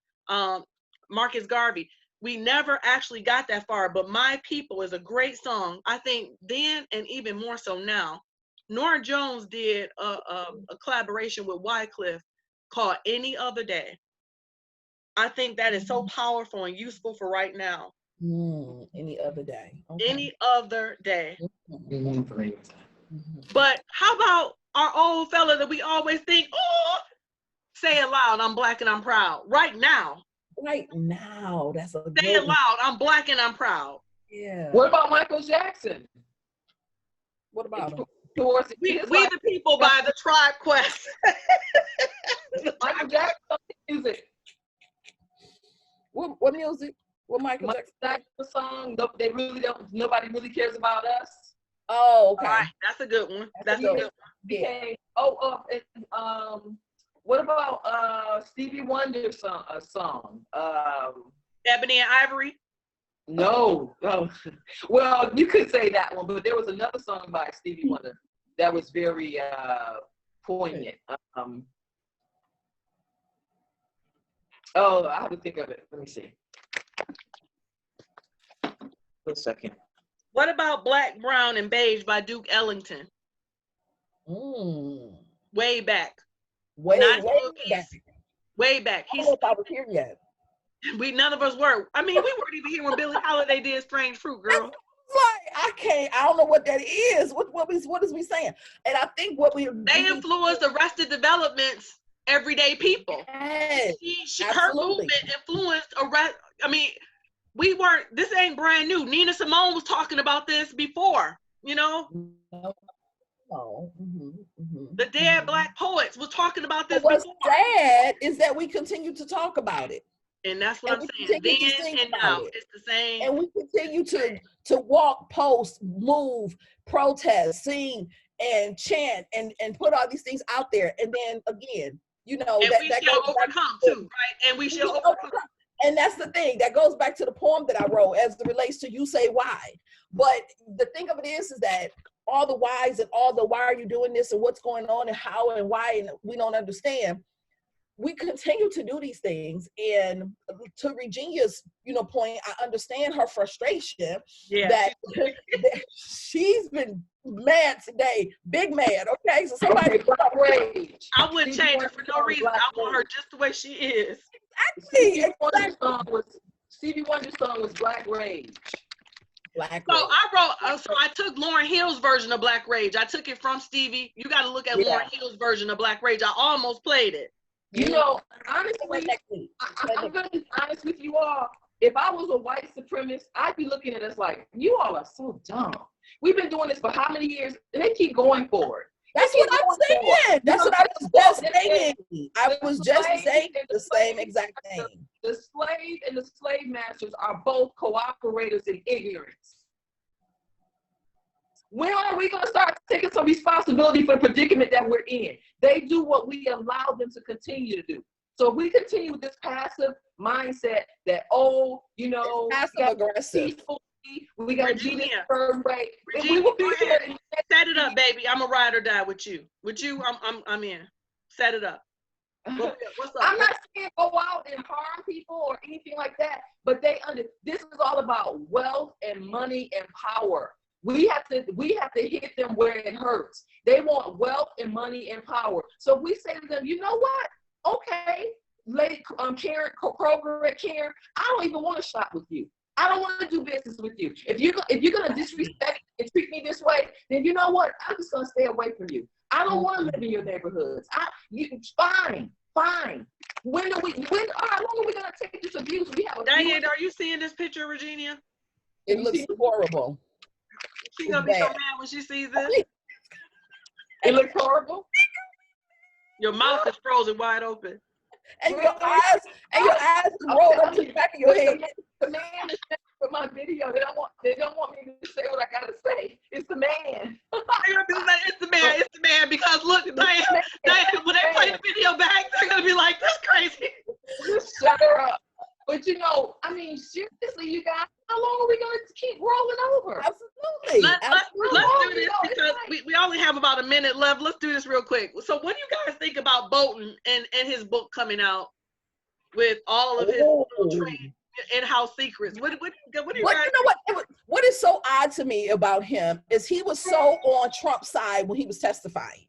Garvey. We never actually got that far, but My People is a great song. I think then, and even more so now. Norah Jones did a collaboration with Wycliffe called Any Other Day. I think that is so powerful and useful for right now. Any other day. Okay. Any other day. But how about our old fella that we always think, oh, say it loud, I'm Black and I'm proud. Right now. Right now. That's a Say it loud, I'm Black and I'm proud. Yeah. What about Michael Jackson? What about him? We the People by the Tribe Quest. Michael Jackson music. What music? What Michael Jackson song? They really don't. Nobody really cares about us. Oh, okay. All right, that's a good one. That's a good one. Okay. What about Stevie Wonder's song? Ebony and Ivory. No. Well, you could say that one, but there was another song by Stevie Wonder that was very poignant. I have to think of it. Let me see. 1 second. What about Black, Brown, and Beige by Duke Ellington? Way back. Way back. He's, I don't know if I was here yet. None of us were. I mean, we weren't even here when Billie Holiday did Strange Fruit, girl. Like, I don't know what that is. What is we saying? And I think they influenced Arrested Development's everyday people. Yes, her movement influenced we weren't, this ain't brand new. Nina Simone was talking about this before, Oh, The dead Black poets was talking about this what's before. sad is that we continue to talk about it. And that's what And I'm we saying. continue Then to sing and about now, it. it's the same. And we continue to walk, post, move, protest, sing, and chant, and put all these things out there. And then again, And that we that shall goes back overcome to, too, right? And we we shall shall overcome. and that's the thing that goes back to the poem that I wrote as it relates to You Say Why. But the thing of it is that all the whys and all the why are you doing this and what's going on and how and why, and we don't understand. We continue to do these things, and to Regina's, point, I understand her frustration. Yeah, that she's been mad today, big mad. Okay, so somebody Black Rage. I wouldn't change her for no reason. I want her just the way she is. Stevie Wonder's song was Black Rage. Black So Rage. I took Lauryn Hill's version of Black Rage. I took it from Stevie. You got to look at Lauryn Hill's version of Black Rage. I almost played it. Honestly, I'm going to be honest with you all. If I was a white supremacist, I'd be looking at us like, you all are so dumb. We've been doing this for how many years? And they keep going for it. That's what I'm saying. That's what I was just saying. I was just saying the same exact thing. The slave and the slave masters are both cooperators in ignorance. When are we going to start taking some responsibility for the predicament that we're in? They do what we allow them to continue to do. So if we continue with this passive mindset that, passive aggressive. We got to do this third way. Regina, go ahead. Set it up, baby. I'm a ride or die with you. I'm in. Set it up. What's up? I'm not saying go out and harm people or anything like that, but this is all about wealth and money and power. We have to hit them where it hurts. They want wealth and money and power. So if we say to them, you know what? Okay, lady Karen, Kroger at Karen, I don't even want to shop with you. I don't want to do business with you. If you're gonna disrespect and treat me this way, then you know what? I'm just gonna stay away from you. I don't want to live in your neighborhoods. Fine. How long are we gonna take this abuse? We have Diane, are you seeing this picture, Regina? It looks horrible. She's gonna be so mad when she sees this. It looks horrible. Your mouth is frozen wide open. And your eyes rolled up to the back of your head. The man is for my video. They don't want me to say what I gotta say. It's the man. They're gonna be like, it's the man, because look, Diane, when they play the video back, they're gonna be like, this crazy. Just shut her up. But seriously, you guys, how long are we gonna keep rolling over? Absolutely. Let's do this because we only have about a minute left. Let's do this real quick. So what do you guys think about Bolton and his book coming out with all of his trade in-house secrets? What do you guys think? What is so odd to me about him is he was so on Trump's side when he was testifying.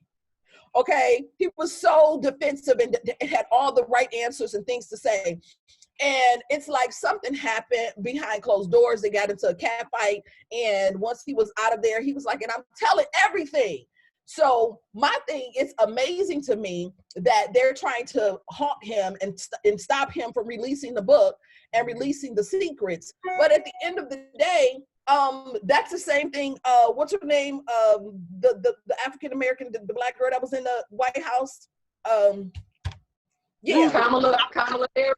Okay, he was so defensive and had all the right answers and things to say. And it's like something happened behind closed doors. They got into a cat fight. And once he was out of there, he was like, and I'm telling everything. So my thing, it's amazing to me that they're trying to haunt him and stop him from releasing the book and releasing the secrets. But at the end of the day, that's the same thing. What's her name? The African-American, the Black girl that was in the White House. Kamala Harris.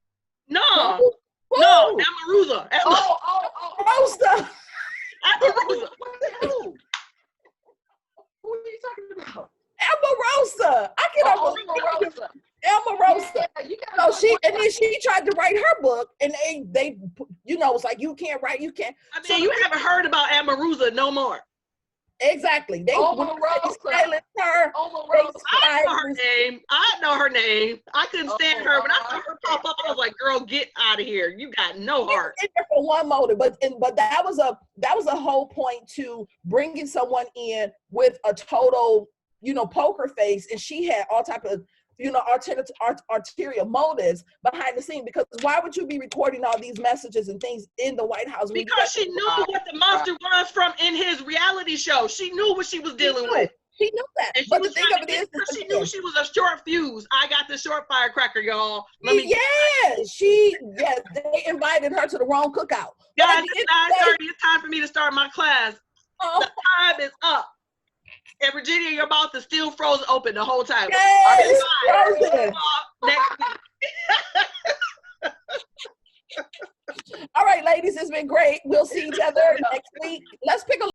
No, Amaruza. Rosa. Amaruza. Who are you talking about? Omarosa. I cannot Omarosa. Omarosa. Yeah, so she tried to write her book, and they it's like, you can't write, you can't. I mean, you haven't heard about Amarusa no more. Exactly. They silenced her. I know her name. I couldn't stand her. When I saw her pop up, I was like, "Girl, get out of here! You got no heart." For one motive, but that was a whole point to bringing someone in with a total, poker face, and she had all type of, ulterior motives behind the scene. Because why would you be recording all these messages and things in the White House? Because she knew what the monster was from in his reality show. She knew what she was dealing with. She knew that. And but the thing of it is, she knew she was a short fuse. I got the short firecracker, y'all. They invited her to the wrong cookout. Guys, it's 9:30. It's time for me to start my class. The time is up. And Virginia, your mouth is still frozen open the whole time. Yes, frozen. Next week. All right, ladies, it's been great. We'll see each other next week. Let's pick a